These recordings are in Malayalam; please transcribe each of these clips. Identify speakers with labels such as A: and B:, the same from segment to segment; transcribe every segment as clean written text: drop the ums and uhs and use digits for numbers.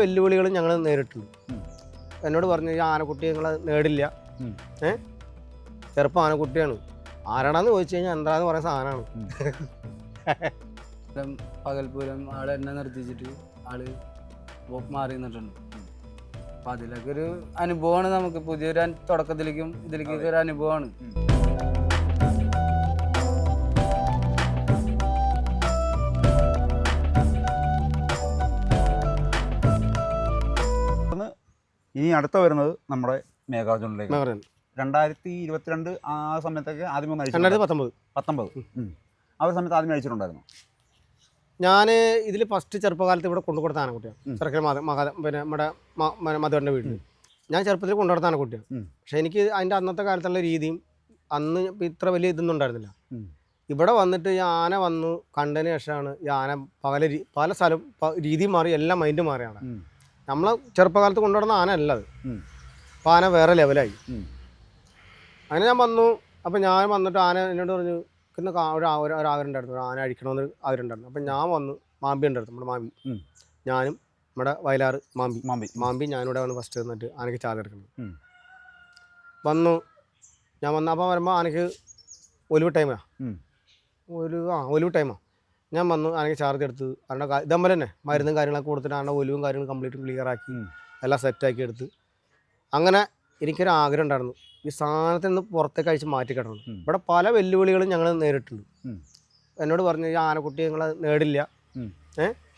A: വെല്ലുവിളികളും ഞങ്ങൾ നേരിട്ടുണ്ട്. എന്നോട് പറഞ്ഞു ഈ ആനക്കുട്ടി നിങ്ങൾ നേടില്ല, ചെറുപ്പം ആനക്കുട്ടിയാണ്, ആരാടാന്ന് ചോദിച്ചു കഴിഞ്ഞാൽ എന്താന്ന് പറയുന്ന സാധനമാണ്.
B: പകൽപൂരം ആള് എന്നെ നിർത്തിച്ചിട്ട് ആള് മാറി നിന്നിട്ടുണ്ട്. അപ്പൊ അതിലൊക്കെ ഒരു അനുഭവമാണ് നമുക്ക്, പുതിയൊരു തുടക്കത്തിലേക്കും ഇതിലേക്കൊക്കെ ഒരു അനുഭവമാണ്.
C: ഇനി അടുത്ത വരുന്നത് നമ്മുടെ മേഘാർജുനിലേക്ക്. 2022 ആ സമയത്തൊക്കെ ആദ്യം ഒന്ന് അഴിച്ചു. 2019 ആ ഒരു സമയത്ത് ആദ്യം അഴിച്ചിട്ടുണ്ടായിരുന്നു.
A: ഞാൻ ഇതിൽ ഫസ്റ്റ് ചെറുപ്പകാലത്ത് ഇവിടെ കൊണ്ടുകൊടുത്ത ആനക്കുട്ടിയാണ്. ചെറുക്കൽ പിന്നെ നമ്മുടെ മധുവൻ്റെ വീട്ടിൽ ഞാൻ ചെറുപ്പത്തിൽ കൊണ്ടുകൊടുത്ത ആനക്കുട്ടിയാണ്. പക്ഷെ എനിക്ക് അതിൻ്റെ അന്നത്തെ കാലത്തുള്ള രീതിയും അന്ന് ഇത്ര വലിയ ഇതൊന്നും ഉണ്ടായിരുന്നില്ല. ഇവിടെ വന്നിട്ട് ഈ ആന വന്നു കണ്ടതിന് ശേഷമാണ് ഈ ആന പല സ്ഥലം രീതി മാറി, എല്ലാം മൈൻഡ് മാറിയാണ്. നമ്മളെ ചെറുപ്പകാലത്ത് കൊണ്ടുവരുന്ന ആന അല്ല അത്. അപ്പം ആന വേറെ ലെവലായി. അങ്ങനെ ഞാൻ വന്നു. അപ്പം ഞാൻ വന്നിട്ട് ആന എന്നോട് പറഞ്ഞു ഇന്ന് ഒരു ആഗ്രഹം ഉണ്ടായിരുന്നു, ഒരു ആന അഴിക്കണമെന്ന് ആഗ്രഹം ഉണ്ടായിരുന്നു. അപ്പം ഞാൻ വന്നു, മാമ്പി ഉണ്ടായിരുന്നു, നമ്മുടെ മാമ്പി, ഞാനും നമ്മുടെ വയലാറ് മാമ്പി ഞാനിവിടെ വന്ന് ഫസ്റ്റ് വന്നിട്ട് ആനയ്ക്ക് ചാതെടുക്കണം വന്നു. ഞാൻ വന്നപ്പോൾ വരുമ്പോൾ ആനയ്ക്ക് ഒലിവ് ടൈമാണ്, ഒലിവ് ടൈമാണ്. ഞാൻ വന്നു, ആനയ്ക്ക് ചാർജ് എടുത്ത് അതിൻ്റെ ഇതമ്മ തന്നെ മരുന്നും കാര്യങ്ങളൊക്കെ കൊടുത്തിട്ട് അതിൻ്റെ ഒലിവും കാര്യങ്ങളും കംപ്ലീറ്റ് ക്ലിയറാക്കി എല്ലാം സെറ്റാക്കി എടുത്ത്. അങ്ങനെ എനിക്കൊരു ആഗ്രഹം ഉണ്ടായിരുന്നു ഈ സാധനത്തിൽ നിന്ന് പുറത്തേക്ക് അഴിച്ച് മാറ്റിക്കിടണം. ഇവിടെ പല വെല്ലുവിളികളും ഞങ്ങൾ നേരിട്ടുണ്ട്. എന്നോട് പറഞ്ഞു ഈ ആനക്കുട്ടി നിങ്ങൾ നേടില്ല.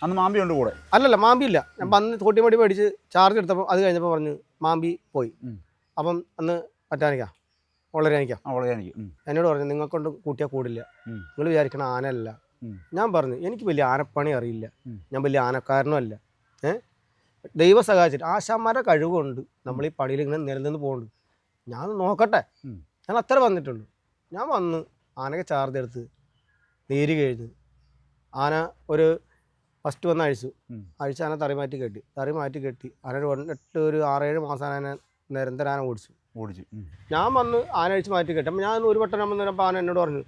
C: അന്ന് മാമ്പി ഉണ്ട് കൂടെ?
A: അല്ലല്ല, മാമ്പിയില്ല. ഞാൻ വന്ന് തോട്ടിമടി മേടിച്ച് ചാർജ് എടുത്തപ്പോൾ അത് കഴിഞ്ഞപ്പോൾ പറഞ്ഞു മാമ്പി പോയി. അപ്പം അന്ന് പറ്റാനിക്കാം വളരാനിക്കാം. എന്നോട് പറഞ്ഞു നിങ്ങൾക്കൊണ്ട് കൂട്ടിയാൽ കൂടില്ല, നിങ്ങൾ വിചാരിക്കണ ആനയല്ല. ഞാൻ പറഞ്ഞു എനിക്ക് വലിയ ആനപ്പണി അറിയില്ല, ഞാൻ വലിയ ആനക്കാരനും അല്ല. ദൈവം സഹായിച്ചിട്ട് ആശാന്മാരുടെ കഴിവുകൊണ്ട് നമ്മൾ ഈ പണിയിൽ ഇങ്ങനെ നിലനിന്ന് പോകുന്നുണ്ട്. ഞാൻ നോക്കട്ടെ, ഞാൻ അത്ര വന്നിട്ടുണ്ട്. ഞാൻ വന്ന് ആനയ്ക്ക് ചാർജ് എടുത്ത് നീര് കഴിഞ്ഞ് ആന ഒരു ഫസ്റ്റ് വന്ന് അഴിച്ച് ആന തറി മാറ്റി കെട്ടി ആന ഒരു 6-7 മാസം ആന നിരന്തരം ആന ഓടിച്ചു. ഞാൻ വന്ന് ആന അഴിച്ച് മാറ്റി കെട്ടി. അപ്പം ഞാൻ ഒരു വട്ടം വന്നപ്പോൾ ആന എന്നോട് പറഞ്ഞു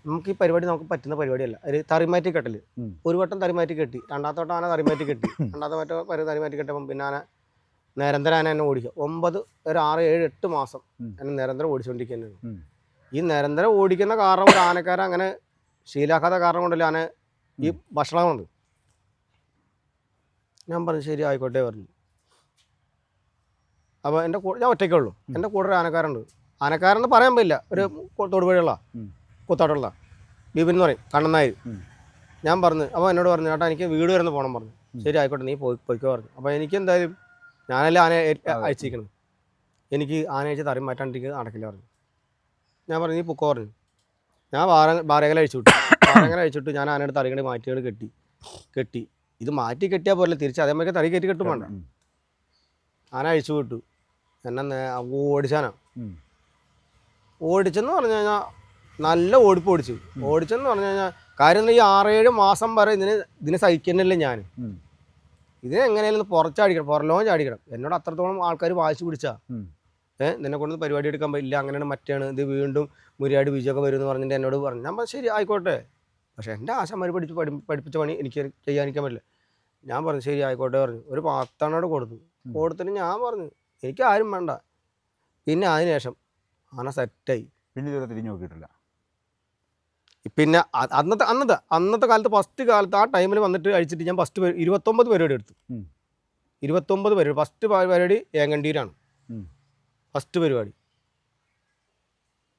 A: നമുക്ക് ഈ പരിപാടി നമുക്ക് പറ്റുന്ന പരിപാടിയല്ല, ഒരു തറിമാറ്റി കെട്ടൽ. ഒരു വട്ടം തറിമാറ്റി കെട്ടി, രണ്ടാമത്തെ വട്ടം ആന തറിമാറ്റി കെട്ടി, രണ്ടാമത്തെ തറിമാറ്റി കെട്ടപ്പം പിന്നെ ആന നിരന്തരം ആന എന്നെ ഓടിക്കുക. 6-7-8 മാസം എന്നെ നിരന്തരം ഓടിച്ചുകൊണ്ടിരിക്കുന്നതാണ്. ഈ നിരന്തരം ഓടിക്കുന്ന കാരണം ഒരു ആനക്കാരെ അങ്ങനെ ശീലാക്കാത്ത കാരണം കൊണ്ടല്ലേ ആന ഈ ഭക്ഷണം കൊണ്ട്. ഞാൻ പറഞ്ഞു ശരി ആയിക്കോട്ടെ പറഞ്ഞു. അപ്പോൾ എൻ്റെ ഞാൻ ഒറ്റയ്ക്കേ ഉള്ളൂ, എൻ്റെ കൂടെ ഒരു ആനക്കാരുണ്ട്. ആനക്കാരെന്ന് പറയാൻ പറ്റില്ല, ഒരു തൊടുപുഴയുള്ള കൂത്താട്ടുള്ള ബിബിൻ എന്ന് പറയും, കണ്ണനായി. ഞാൻ പറഞ്ഞു, അപ്പോൾ എന്നോട് പറഞ്ഞു ചേട്ടാ എനിക്ക് വീട് വരുന്ന പോകണം പറഞ്ഞു. ശരി ആയിക്കോട്ടെ നീ പോയിക്കോ പറഞ്ഞു. അപ്പോൾ എനിക്ക് എന്തായാലും ഞാനല്ലേ ആന അയച്ചിരിക്കണം, എനിക്ക് ആന അയച്ച് തറി മാറ്റാണ്ടിരിക്കുക നടക്കില്ല പറഞ്ഞു. ഞാൻ പറഞ്ഞു നീ പൊക്കോ പറഞ്ഞു. ഞാൻ ബാരകല അഴിച്ചുവിട്ടു. ഞാൻ ആനയുടെ തറികണ്ടി മാറ്റികൾ കെട്ടി. ഇത് മാറ്റി കെട്ടിയാൽ പോലെ തിരിച്ച് അതേമാതിരി തറി കയറ്റി കെട്ടും വേണ്ട. ആന അഴിച്ചു വിട്ടു. എന്നെ ഓടിച്ചെന്ന് പറഞ്ഞു കഴിഞ്ഞാൽ നല്ല ഓടിച്ചെന്ന് പറഞ്ഞു കഴിഞ്ഞാൽ കാര്യം ഈ 6-7 മാസം വരെ ഇതിനെ സഹിക്കുന്നില്ല. ഞാൻ ഇതിനെ എങ്ങനെയാലും പുറലോം ചാടിക്കണം. എന്നോട് അത്രത്തോളം ആൾക്കാർ വാശി പിടിച്ചാ നിന്നെ കൊണ്ട് പരിപാടി എടുക്കാൻ പറ്റില്ല, അങ്ങനെയാണ് മറ്റാണ്, ഇത് വീണ്ടും മുരിയാട് ബീജമൊക്കെ വരും എന്ന് പറഞ്ഞിട്ട് എന്നോട് പറഞ്ഞു. ഞാൻ പറഞ്ഞു ശരി ആയിക്കോട്ടെ, പക്ഷേ എൻ്റെ ആശാന്മാർ പഠിപ്പിച്ച പണി എനിക്ക് ചെയ്യാനിരിക്കാൻ പറ്റില്ല. ഞാൻ പറഞ്ഞു ശരി ആയിക്കോട്ടെ പറഞ്ഞു. ഒരു 10 കൊടുത്തിട്ട് ഞാൻ പറഞ്ഞു എനിക്ക് ആരും വേണ്ട. പിന്നെ അതിനുശേഷം ആന സെറ്റായി.
C: പിന്നെ ഇതുവരെ തിരിഞ്ഞു നോക്കിയിട്ടില്ല.
A: പിന്നെ അന്നത്തെ കാലത്ത് ഫസ്റ്റ് കാലത്ത് ആ ടൈമിൽ വന്നിട്ട് അഴിച്ചിട്ട് ഞാൻ ഫസ്റ്റ് 29 പരിപാടി എടുത്തു. 29 പരിപാടി. ഫസ്റ്റ് പരിപാടി ഏങ്ങണ്ടീരാണ് ഫസ്റ്റ് പരിപാടി.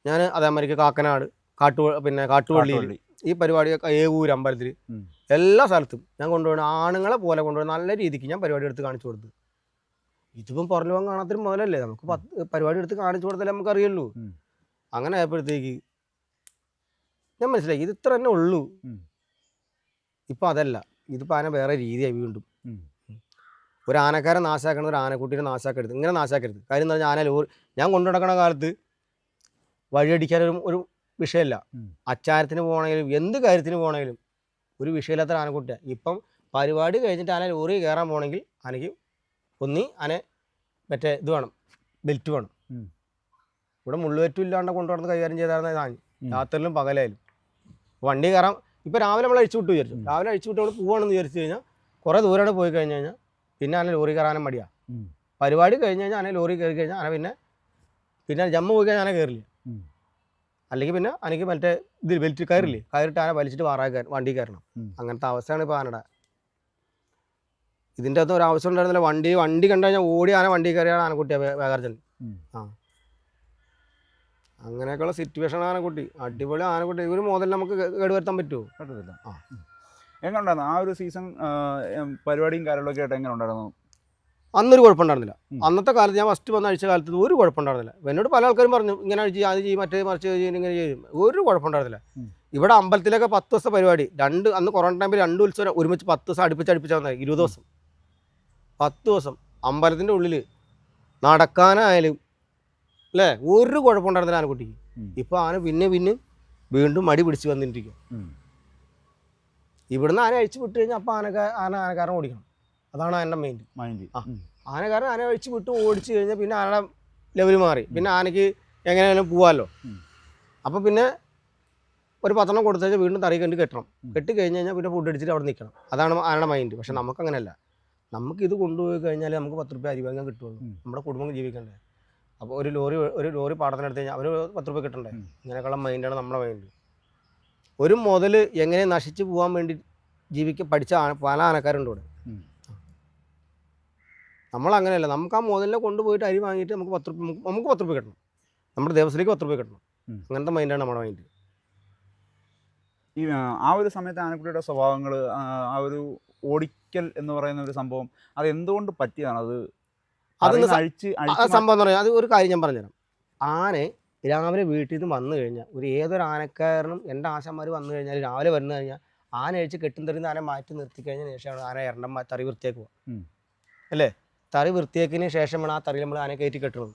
A: ഞാൻ അതേമാതിരിക്ക് കാക്കനാട് കാട്ടുവള്ളിയിൽ ഈ പരിപാടിയൊക്കെ ഏവൂർ അമ്പലത്തിൽ എല്ലാ സ്ഥലത്തും ഞാൻ കൊണ്ടുപോകണം. ആണുങ്ങളെ പോലെ കൊണ്ടുപോകണം. നല്ല രീതിക്ക് ഞാൻ പരിപാടി എടുത്ത് കാണിച്ചു കൊടുത്തു. ഇതിപ്പം പുറലോകം കാണാത്തൊരു മുതലല്ലേ, നമുക്ക് പരിപാടി എടുത്ത് കാണിച്ചു കൊടുത്താലേ നമുക്ക് അറിയുള്ളൂ. അങ്ങനെ ആയപ്പോഴത്തേക്ക് ഞാൻ മനസ്സിലാക്കി ഇത് ഇത്ര തന്നെ ഉള്ളൂ. ഇപ്പം അതല്ല, ഇതിപ്പോൾ ആന വേറെ രീതിയായി. വീണ്ടും ഒരു ആനക്കാരെ നാശാക്കണം, ഒരു ആനക്കുട്ടീനെ നാശാക്കരുത്, ഇങ്ങനെ നാശാക്കരുത്. കാര്യം എന്ന് പറഞ്ഞാൽ ഞാൻ കൊണ്ടു നടക്കുന്ന കാലത്ത് വഴിയടിക്കാനൊരു ഒരു വിഷയമല്ല. അച്ചാരത്തിന് പോകണമെങ്കിലും എന്ത് കാര്യത്തിന് പോകണമെങ്കിലും ഒരു വിഷയമില്ലാത്ത ആനക്കുട്ടിയാണ്. ഇപ്പം പരിപാടി കഴിഞ്ഞിട്ട് ആന ലോറി കയറാൻ പോകണമെങ്കിൽ ആനയ്ക്ക് ഒന്നി ആന മറ്റേ ഇത് വേണം, ബെൽറ്റ് വേണം. ഇവിടെ മുള്ളുവറ്റും ഇല്ലാണ്ട് കൊണ്ടുവന്ന് കൈകാര്യം ചെയ്തായിരുന്ന ഞാൻ രാത്രിയിലും പകലായാലും വണ്ടി കയറാൻ. ഇപ്പോൾ രാവിലെ നമ്മൾ അഴിച്ചു വിട്ടു വിചാരിച്ചു, രാവിലെ അഴിച്ചു വിട്ട് നമ്മൾ പോവുകയാണെന്ന് വിചാരിച്ചു കഴിഞ്ഞാൽ കുറേ ദൂരമാണ് പോയി കഴിഞ്ഞ് കഴിഞ്ഞാൽ പിന്നെ ആന ലോറി കയറാനും മടിയാ.
C: ഉം.
A: പരിപാടി കഴിഞ്ഞ് കഴിഞ്ഞാൽ ആന ലോറി കയറി കഴിഞ്ഞാൽ ആന പിന്നെ ജമ്മു പോയി കഴിഞ്ഞാൽ ആന കയറില്ല.
C: ഉം.
A: അല്ലെങ്കിൽ പിന്നെ എനിക്ക് മറ്റേ ഇതിൽ ബെൽറ്റ് കയറില്ലേ, കയറിട്ട് ആന വലിച്ചിട്ട് വണ്ടി കയറണം.
C: ഉം.
A: അങ്ങനത്തെ അവസ്ഥയാണ് ഇപ്പോൾ ആനയുടെ. ഇതിൻ്റെ അകത്ത് ഒരു ആവശ്യം ഉണ്ടായിരുന്നില്ല. വണ്ടി കണ്ടു കഴിഞ്ഞാൽ ഓടി ആന വണ്ടി കയറിയാണ് ആനക്കുട്ടിയാണ് വേഗാർജൻ.
C: ഉം.
A: ആ അങ്ങനെയൊക്കെയുള്ള സിറ്റുവേഷൻ ആനക്കുട്ടി. അടിപൊളി ആനക്കുട്ടി. ഒരു മുതൽ നമുക്ക് കേടുവരുത്താൻ പറ്റുമോ?
C: പറ്റത്തില്ല.
A: ആ.
C: എങ്ങനെ ഉണ്ടായിരുന്നു ആ ഒരു സീസൺ പരിപാടിയും കാര്യങ്ങളൊക്കെ ആയിട്ട് എങ്ങനെ ഉണ്ടായിരുന്നു?
A: അന്നൊരു കുഴപ്പമുണ്ടായിരുന്നില്ല.
C: ഉം.
A: അന്നത്തെ കാലത്ത് ഞാൻ ഫസ്റ്റ് വന്ന അഴിച്ച കാലത്ത് ഒരു കുഴപ്പമുണ്ടായിരുന്നില്ല. എന്നോട് പല ആൾക്കാരും പറഞ്ഞു ഇങ്ങനെ അഴിച്ച് അത് ചെയ്യും മറ്റേ മറിച്ച് ചെയ്യും ഇങ്ങനെ ചെയ്യും. ഒരു കുഴപ്പമുണ്ടായിരുന്നില്ല.
C: ഉം.
A: ഇവിടെ അമ്പലത്തിലൊക്കെ 10 ദിവസത്തെ പരിപാടി, അന്ന് കൊറോണ ടൈമിൽ 2 ഉത്സവം ഒരുമിച്ച് 10 ദിവസം അടുപ്പിച്ച് വന്നത് 20 ദിവസം 10 ദിവസം അമ്പലത്തിൻ്റെ ഉള്ളിൽ നടക്കാനായാലും അല്ലേ ഒരു കുഴപ്പമുണ്ടായിരുന്നില്ല ആനക്കുട്ടിക്ക്.
C: ഉം.
A: ഇപ്പോൾ ആന പിന്നെ വീണ്ടും മടി പിടിച്ച് വന്നിട്ടിരിക്കും.
C: ഉം.
A: ഇവിടുന്ന് ആന അഴിച്ച് വിട്ട് കഴിഞ്ഞാൽ അപ്പോൾ ആനക്കാരൻ ഓടിക്കണം. അതാണ് ആനയുടെ മൈൻഡ്. ആ ആനക്കാരൻ ആന അഴിച്ച് വിട്ട് ഓടിച്ച് കഴിഞ്ഞാൽ പിന്നെ ആനയുടെ ലെവൽ മാറി. പിന്നെ ആനയ്ക്ക് എങ്ങനെയായാലും പോവാമല്ലോ. അപ്പോൾ പിന്നെ ഒരു 10 എണ്ണം കൊടുത്തു കഴിഞ്ഞാൽ വീണ്ടും തറയിൽ കണ്ട് കെട്ടണം. കെട്ടി കഴിഞ്ഞ് കഴിഞ്ഞാൽ പിന്നെ ഫുഡ് അടിച്ചിട്ട് അവിടെ നിൽക്കണം. അതാണ് ആനയുടെ മൈൻഡ്. പക്ഷെ നമുക്കങ്ങനെയല്ല. നമുക്കിത് കൊണ്ടുപോയി കഴിഞ്ഞാൽ നമുക്ക് 10 രൂപ അരി വാങ്ങാൻ കിട്ടുള്ളൂ. നമ്മുടെ കുടുംബം ജീവിക്കണ്ടേ. അപ്പോൾ ഒരു ലോറി പാടത്തിനെടുത്ത് കഴിഞ്ഞാൽ അവന് 10 രൂപ കിട്ടണ്ടേ. ഇങ്ങനെയൊക്കെയുള്ള മൈൻഡാണ് നമ്മുടെ മൈൻഡ്. ഒരു മുതൽ എങ്ങനെ നശിച്ച് പോകാൻ വേണ്ടി പഠിച്ച പല ആനക്കാരുണ്ട് ഇവിടെ. നമ്മളങ്ങനെയല്ല. നമുക്ക് ആ മുതലിനെ കൊണ്ടുപോയിട്ട് അരി വാങ്ങിയിട്ട് നമുക്ക് 10 രൂപ കിട്ടണം. നമ്മുടെ ദേവസ്വത്തിലേക്ക് 10 രൂപ കിട്ടണം. അങ്ങനത്തെ മൈൻഡാണ് നമ്മുടെ മൈൻഡ്.
C: ഈ ആ ഒരു സമയത്ത് ആനക്കുട്ടിയുടെ സ്വഭാവങ്ങൾ, ആ ഒരു ഓടിക്കൽ എന്ന് പറയുന്ന ഒരു സംഭവം അത് എന്തുകൊണ്ട് പറ്റിയതാണ്?
A: സംഭവം എന്ന് പറഞ്ഞാൽ അത് ഒരു കാര്യം ഞാൻ പറഞ്ഞുതരാം. ആന രാവിലെ വീട്ടിൽ നിന്ന് വന്നു കഴിഞ്ഞാൽ ഏതൊരു ആനക്കാരനും എൻ്റെ ആശാന്മാർ വന്നു കഴിഞ്ഞാൽ രാവിലെ വന്നു കഴിഞ്ഞാൽ ആന അഴിച്ച് കെട്ടും തരുന്ന ആന മാറ്റി നിർത്തി കഴിഞ്ഞതിന് ശേഷമാണ് ആന എണ്ണം തറി വൃത്തിയാക്കുക. അല്ലേ? തറി വൃത്തിയാക്കിയതിന് ശേഷമാണ് ആ തറിയിൽ നമ്മൾ ആന കയറ്റി കെട്ടുന്നത്.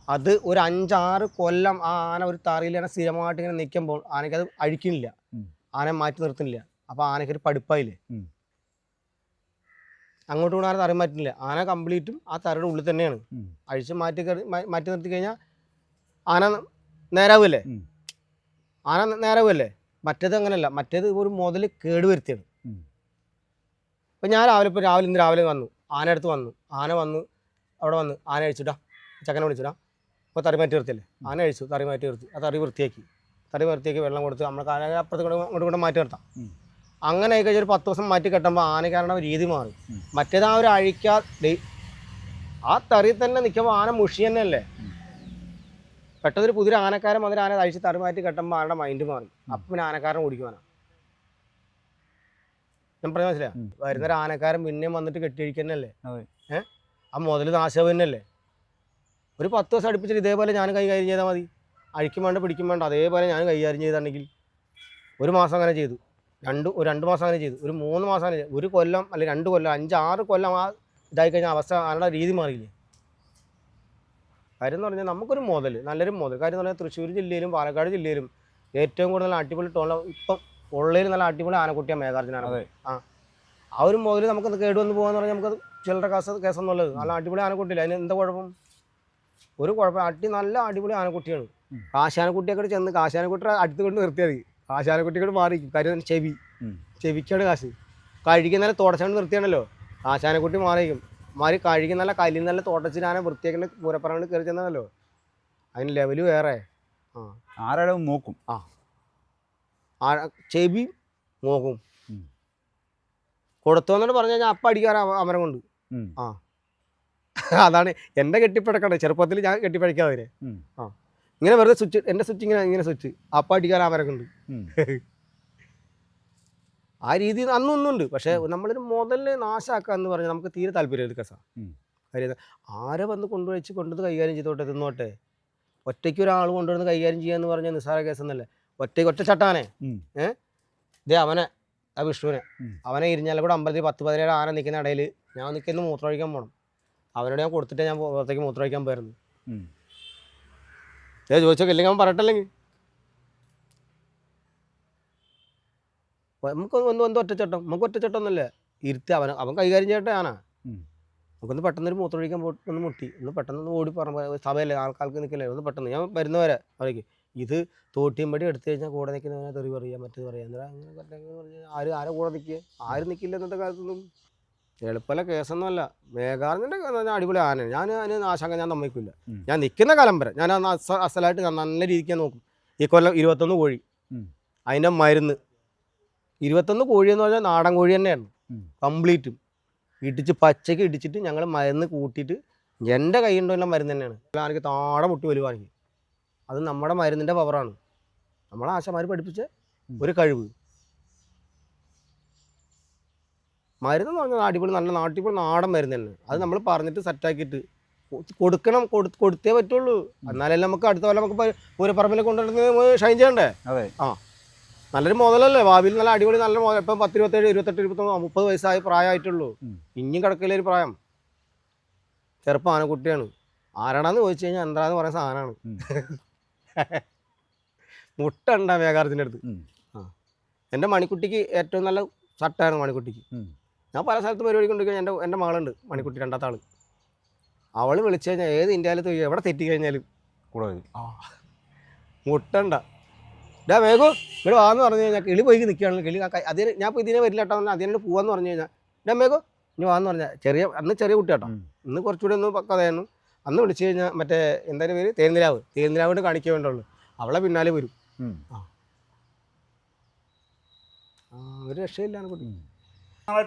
A: അത് ഒരു 5-6 കൊല്ലം ആ ആന ഒരു തറിയിലാണ് സ്ഥിരമായിട്ട് ഇങ്ങനെ നിൽക്കുമ്പോൾ ആനയ്ക്ക് അത് അഴിക്കുന്നില്ല, ആന മാറ്റി നിർത്തുന്നില്ല. അപ്പോൾ ആനയ്ക്കൊരു പഠിപ്പായില്ലേ. അങ്ങോട്ടും കൂടെ ആന തറി മാറ്റുന്നില്ല. ആന കംപ്ലീറ്റും ആ തറയുടെ ഉള്ളിൽ തന്നെയാണ്. അഴിച്ച് മാറ്റി നിർത്തി കഴിഞ്ഞാൽ ആന നേരാവുമല്ലേ. മറ്റേത് അങ്ങനെയല്ല. മറ്റേത് ഒരു മുതൽ കേടുവരുത്തിയാണ്. ഇപ്പം ഞാൻ ഇന്ന് രാവിലെ വന്നു, ആന അടുത്ത് വന്നു, അവിടെ വന്ന് ആന അഴിച്ചിട്ടാ ചക്കനെ വിളിച്ചിട്ടാ. അപ്പോൾ തറി മാറ്റി നിർത്തിയല്ലേ, ആന അഴിച്ചു, തറി മാറ്റി നിർത്തി, ആ തറി വൃത്തിയാക്കി വെള്ളം കൊടുത്ത് നമ്മൾ ആന അപ്പുറത്ത് അങ്ങോട്ട് മാറ്റി നിർത്താം. അങ്ങനെ ആയിക്കഴിഞ്ഞാൽ ഒരു 10 ദിവസം മാറ്റി കെട്ടുമ്പോൾ ആനക്കാരുടെ രീതി മാറി. മറ്റേത് ആ ഒരു ആ തറി തന്നെ നിൽക്കുമ്പോൾ ആന മുഷി തന്നെയല്ലേ. പെട്ടെന്നൊരു പുതിയ ആനക്കാരൻ വന്നിട്ട് ആന അഴിച്ച് തറി മാറ്റി കെട്ടുമ്പോൾ ആനയുടെ മൈൻഡ് മാറി. അപ്പം പിന്നെ ആനക്കാരൻ ഓടിക്കുവാനാണ്. ഞാൻ പറഞ്ഞ മനസ്സിലാ. വരുന്നൊരു ആനക്കാരൻ പിന്നെയും വന്നിട്ട് കെട്ടിയഴിക്കുന്നല്ലേ. ആ മുതൽ നാശം തന്നെയല്ലേ. ഒരു 10 ദിവസം അടുപ്പിച്ചിട്ട് ഇതേപോലെ ഞാൻ കൈകാര്യം ചെയ്താൽ മതി. അഴിക്കും വേണ്ട പിടിക്കും വേണ്ട, അതേപോലെ ഞാൻ കൈകാര്യം ചെയ്തിട്ടുണ്ടെങ്കിൽ 1 മാസം അങ്ങനെ ചെയ്തു, ഒരു 2 മാസം അങ്ങനെ ചെയ്തു, ഒരു 3 മാസം അങ്ങനെ ചെയ്തു, 1 കൊല്ലം അല്ലെങ്കിൽ 2 കൊല്ലം 5-6 കൊല്ലം ആ ഇതായി കഴിഞ്ഞാൽ അവസ്ഥ ആനയുടെ രീതി മാറിയില്ലേ. കാര്യം എന്ന് പറഞ്ഞാൽ നമുക്കൊരു നല്ലൊരു കാര്യം എന്ന് പറഞ്ഞാൽ തൃശ്ശൂർ ജില്ലയിലും പാലക്കാട് ജില്ലയിലും ഏറ്റവും കൂടുതൽ അടിപൊളി ഇപ്പം ഉള്ളതിൽ നല്ല അടിപൊളി ആനക്കുട്ടിയാണ് മേഘാർജുനാണ്. ആ ഒരു നമുക്ക് കേടുവന്ന് പോകാന്ന് പറഞ്ഞാൽ നമുക്കത് ചിലരുടെ കേസൊന്നുള്ളത്. നല്ല അടിപൊളി ആനക്കുട്ടിയില്ല. അതിന് എന്താ കുഴപ്പം? ഒരു കുഴപ്പം. നല്ല അടിപൊളി ആനക്കുട്ടിയാണ്. കാശാനക്കുട്ടിയൊക്കെ ചെന്ന് കാശാനക്കുട്ടിയുടെ അടുത്ത് കൊണ്ട് നിർത്തിയാൽ മതി. കാശാനക്കുട്ടിയോട് മാറിക്കും. കാര്യം ചെവിക്കാണ് കാശ്. കഴുകി നല്ല തുടച്ചുകൊണ്ട് നിർത്തിയാണല്ലോ കാശാനക്കുട്ടി മാറി കഴുകി നല്ല കല്ലിൽ നല്ല തുടച്ചിട്ട് ആന വൃത്തിയാക്കേണ്ട പൂരപ്പറങ്ങൾ കയറി ചെന്നതല്ലോ. അതിന് ലെവല് വേറെ.
C: ആരാളും നോക്കും.
A: ചെവി നോക്കും. കൊടുത്തോന്നിട്ട് പറഞ്ഞു കഴിഞ്ഞാൽ അപ്പം അടിക്കാൻ അമരം കൊണ്ട്. അതാണ് എൻ്റെ കെട്ടിപ്പഴക്കണ്ടേ. ചെറുപ്പത്തിൽ ഞാൻ കെട്ടിപ്പഴിക്കാതെ ഇങ്ങനെ വെറുതെ സ്വിച്ച്, എൻ്റെ സ്വിച്ച് ഇങ്ങനെ സ്വിച്ച് അപ്പം അടിക്കാൻ അമരം കൊണ്ട്. ആ രീതി അന്നൊന്നുണ്ട്. പക്ഷേ നമ്മളൊരു മുതലിനെ നാശാക്കുക എന്ന് പറഞ്ഞാൽ നമുക്ക് തീരെ താല്പര്യമില്ല. കാര്യം ആരെ വന്ന് കൊണ്ടുവന്ന് കൈകാര്യം ചെയ്തോട്ടെ, തിന്നോട്ടെ. ഒറ്റയ്ക്ക് ഒരാൾ കൊണ്ടുവന്ന് കൈകാര്യം ചെയ്യാന്ന് പറഞ്ഞാൽ നിസ്സാര കേസെന്നല്ലേ. ഒറ്റച്ചാട്ടാനെ അവനെ, ആ വിഷ്ണുവിനെ, അവനെ ഇരിഞ്ഞാലും കൂടെ അമ്പലത്തിൽ 10-17 ആന നിൽക്കുന്ന ഇടയിൽ ഞാൻ നിൽക്കുന്ന മൂത്രമൊഴിക്കാൻ പോകണം. അവനോട് ഞാൻ കൊടുത്തിട്ട് ഞാൻ പുറത്തേക്ക് മൂത്രമൊഴിക്കാൻ പോയിരുന്നു. ചോദിച്ചോക്കെ ഇല്ലെങ്കിൽ അവൻ പറയട്ടല്ലെങ്കിൽ. നമുക്ക് ഒറ്റച്ചട്ടം, നമുക്ക് ഒറ്റച്ചട്ടം ഒന്നുമല്ലേ. ഇരുത്തി അവൻ കൈകാര്യം ചെയ്യട്ടെ ആന. നമുക്കൊന്ന് പെട്ടെന്നൊരു മൂത്രമൊഴിക്കാൻ പോയിട്ട് ഒന്ന് മുട്ടി, ഒന്ന് പെട്ടെന്ന് ഓടി പറഞ്ഞ സഭയല്ലേ, ആൾക്കാർക്ക് നിൽക്കില്ലേ, ഒന്ന് പെട്ടെന്ന് ഞാൻ വരുന്നവരെ അവർക്ക് ഇത് തോട്ടിയമ്പടി എടുത്തു കഴിഞ്ഞാൽ കൂടെ നിൽക്കുന്നവനെ തെറി പറയുക, മറ്റേത് പറയുക. അങ്ങനെ ആരെ കൂടെ നിൽക്കുക? ആരും നിൽക്കില്ല ഇന്നത്തെ കാലത്തൊന്നും. എളുപ്പമല്ല കേസൊന്നുമല്ല. മേഘാറിൻ്റെ അടിപൊളി ആനയാണ്. ഞാൻ അതിന് നാശാക്കാൻ ഞാൻ സമ്മതിക്കില്ല. ഞാൻ നിൽക്കുന്ന കാലം വരെ ഞാൻ അസലായിട്ട് നല്ല രീതിക്ക് ഞാൻ നോക്കും. ഈ കൊല്ലം 21 കോഴി, അതിൻ്റെ മരുന്ന് 21 കോഴി എന്ന് പറഞ്ഞാൽ നാടൻ കോഴി തന്നെയാണ് കംപ്ലീറ്റും. ഇടിച്ച് പച്ചയ്ക്ക് ഇടിച്ചിട്ട് ഞങ്ങൾ മരുന്ന് കൂട്ടിയിട്ട് എൻ്റെ കൈയുണ്ടല്ല മരുന്ന് തന്നെയാണ്. എനിക്ക് താഴെ മുട്ടി വലുവാണെങ്കിൽ അത് നമ്മുടെ മരുന്നിൻ്റെ പവറാണ്. നമ്മളെ ആശമാർ പഠിപ്പിച്ച ഒരു കഴിവ്. മരുന്ന് പറഞ്ഞാൽ അടിപൊളി നല്ല നാട്ടിപ്പോൾ നാടൻ മരുന്ന് തന്നെ. അത് നമ്മൾ പറഞ്ഞിട്ട് സെറ്റാക്കിയിട്ട് കൊടുക്കണം, കൊടുത്തേ പറ്റുള്ളൂ. എന്നാലല്ലേ നമുക്ക് അടുത്ത കൊല്ലം നമുക്ക് പൂരപ്പറമ്പിൽ കൊണ്ടുവന്ന് ഷൈൻ ചെയ്യണ്ടേ. ആ നല്ലൊരു മുതലല്ലേ ഭാവിയിൽ, നല്ല അടിപൊളി നല്ല മുതൽ. ഇപ്പം 10, 27, 28, 29, 30 വയസ്സായി പ്രായമായിട്ടുള്ളൂ. ഇനിയും കിടക്കില്ല ഒരു പ്രായം. ചെറുപ്പം ആനക്കുട്ടിയാണ്. ആരാടാന്ന് ചോദിച്ചു കഴിഞ്ഞാൽ എന്താന്ന് പറയുന്ന സാധനമാണ്. മുട്ട ഉണ്ടാ മേഘാർജിൻ്റെ അടുത്ത്. ആ എൻ്റെ മണിക്കുട്ടിക്ക് ഏറ്റവും നല്ല ഷർട്ടായിരുന്നു മണിക്കുട്ടിക്ക്. ഞാൻ പല സ്ഥലത്ത് പരിപാടി കൊണ്ടുപോയി. എൻ്റെ മകളുണ്ട് മണിക്കുട്ടി, രണ്ടാമത്തെ ആൾ. അവൾ വിളിച്ചു കഴിഞ്ഞാൽ ഏത് ഇന്ത്യയിലത്ത് എവിടെ തെറ്റിക്കഴിഞ്ഞാലും
C: കൂടെ
A: മുട്ടണ്ട. ഡാ മേഘു ഇവിടെ വാന്ന് പറഞ്ഞു കഴിഞ്ഞാൽ കിളി പോയി നിൽക്കുകയാണെങ്കിൽ കിളി അതിന് ഞാൻ ഇപ്പോൾ ഇതിനെ വരില്ല കേട്ടോ, അതിനെ പോവാന്ന് പറഞ്ഞു കഴിഞ്ഞാൽ ഡാ മേഘു ഇനി വാന്ന് പറഞ്ഞാൽ അന്ന് ചെറിയ കുട്ടി കേട്ടോ, ഇന്ന് കുറച്ചുകൂടി ഒന്ന് പക്കതായിരുന്നു. അന്ന് വിളിച്ചു കഴിഞ്ഞാൽ മറ്റേ എന്തായാലും പേര് തേനിലാവ് കാണിക്കാൻ വേണ്ടുള്ളൂ. അവളെ പിന്നാലെ വരും. ഒരു രക്ഷയില്ലാണ് കുട്ടി.